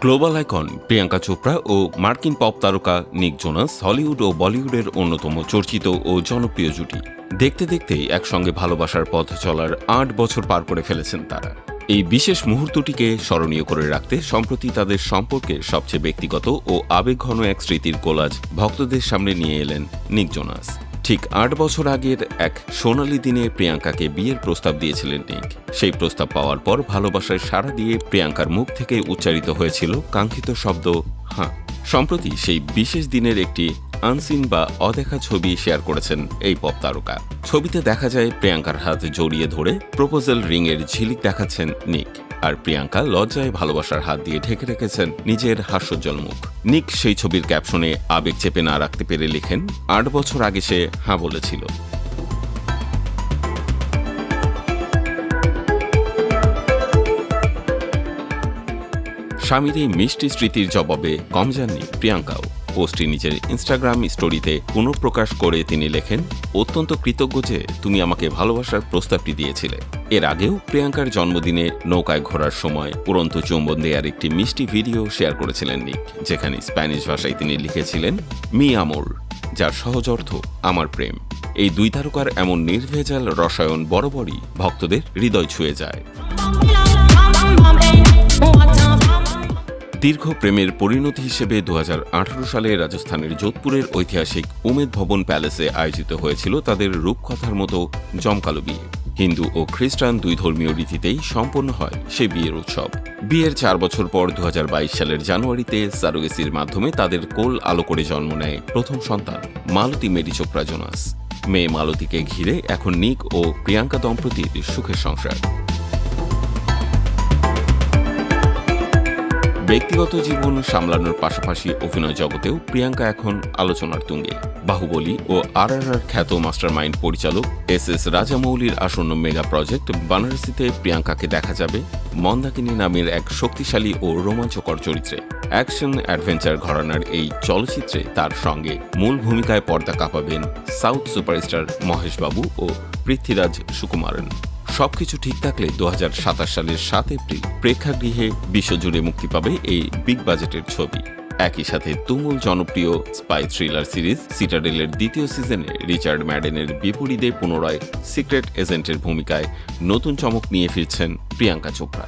Global icon Priyanka Chopra ও মার্কিন pop তারকা নিক জোনাস হলিউড ও বলিউডের অন্যতম চর্চিত ও জনপ্রিয় জুটি। দেখতে দেখতেই একসঙ্গে ভালোবাসার পথ চলার ৮ বছর পার করে ফেলেছেন তারা। এই বিশেষ মুহূর্তটিকে স্মরণীয় করে রাখতে সম্প্রতি তাদের সম্পর্কের সবচেয়ে ব্যক্তিগত ও আবেগঘন এক স্মৃতির কোলাজ ভক্তদের সামনে নিয়ে এলেন নিক জোনাস। ঠিক ৮ বছর আগের এক সোনালি দিনে প্রিয়াঙ্কাকে বিয়ের প্রস্তাব দিয়েছিলেন নিক। সেই প্রস্তাব পাওয়ার পর ভালোবাসায় সাড়া দিয়ে প্রিয়াঙ্কার মুখ থেকে উচ্চারিত হয়েছিল কাঙ্ক্ষিত শব্দ হ্যাঁ। সম্প্রতি সেই বিশেষ দিনের একটি আনসিন বা অদেখা ছবি শেয়ার করেছেন এই পপ তারকা। ছবিতে দেখা যায় প্রিয়াঙ্কার হাত জড়িয়ে ধরে প্রপোজাল রিং এর ঝিলিক দেখাচ্ছেন নিক, আর প্রিয়াঙ্কা লজ্জায় ভালোবাসার হাত দিয়ে ঢেকে রেখেছেন নিজের হাস্যোজ্জ্বল মুখ। নিক সেই ছবির ক্যাপশনে আবেগ চেপে না রাখতে পেরে লেখেন, ৮ বছর আগে সে হ্যাঁ বলেছিল। স্বামীর এই মিষ্টি স্মৃতির জবাবে কম যাননি প্রিয়াঙ্কাও। পোস্টটি নিজের ইনস্টাগ্রাম স্টোরিতে পুনঃপ্রকাশ করে তিনি লেখেন, অত্যন্ত কৃতজ্ঞ যে তুমি আমাকে ভালোবাসার প্রস্তাবটি দিয়েছিলে। এর আগেও প্রিয়াঙ্কার জন্মদিনে নৌকায় ঘোরার সময় উড়ন্ত চুম্বন দেয়ার একটি মিষ্টি ভিডিও শেয়ার করেছিলেন নিক, যেখানে স্প্যানিশ ভাষায় তিনি লিখেছিলেন মি আমোর, যার সহজ অর্থ আমার প্রেম। এই দুই তারকার এমন নির্ভেজাল রসায়ন বরাবরই ভক্তদের হৃদয় ছুঁয়ে যায়। দীর্ঘ প্রেমের পরিণতি হিসেবে 2018 সালে রাজস্থানের যোধপুরের ঐতিহাসিক উমেদ ভবন প্যালেসে আয়োজিত হয়েছিল তাদের রূপকথার মতো জমকালো বিয়ে। হিন্দু ও খ্রিস্টান দুই ধর্মীয় রীতিতেই সম্পন্ন হয় সে বিয়ের উৎসব। বিয়ের 4 বছর পর 2022 সালের জানুয়ারিতে সারোগেসির মাধ্যমে তাদের কোল আলো করে জন্ম নেয় প্রথম সন্তান মালতী মেরি চোপড়া জোনাস। মেয়ে মালতীকে ঘিরে এখন নিক ও প্রিয়াঙ্কা দম্পতির সুখের সংসার। ব্যক্তিগত জীবন সামলানোর পাশাপাশি অভিনয় জগতেও প্রিয়াঙ্কা এখন আলোচনার তুঙ্গে। বাহুবলী ও RRR খ্যাত মাস্টারমাইন্ড পরিচালক SS রাজামৌলির আসন্ন মেগা প্রজেক্ট বানারসিতে প্রিয়াঙ্কাকে দেখা যাবে মন্দাকিনী নামের এক শক্তিশালী ও রোমাঞ্চকর চরিত্রে। অ্যাকশন অ্যাডভেঞ্চার ঘরানার এই চলচ্চিত্রে তার সঙ্গে মূল ভূমিকায় পর্দা কাঁপাবেন সাউথ সুপারস্টার মহেশ বাবু ও পৃথ্বীরাজ সুকুমারন। সবকিছু ঠিক থাকলে 2027 সালের 7 এপ্রিল প্রেক্ষাগৃহে বিশ্বজুড়ে মুক্তি পাবে এই বিগ বাজেটের ছবি। একই সাথে তুমুল জনপ্রিয় স্পাই থ্রিলার সিরিজ সিটাডেলের দ্বিতীয় সিজনে রিচার্ড ম্যাডেনের বিপরীতে পুনরায় সিক্রেট এজেন্টের ভূমিকায় নতুন চমক নিয়ে ফিরছেন প্রিয়াঙ্কা চোপড়া।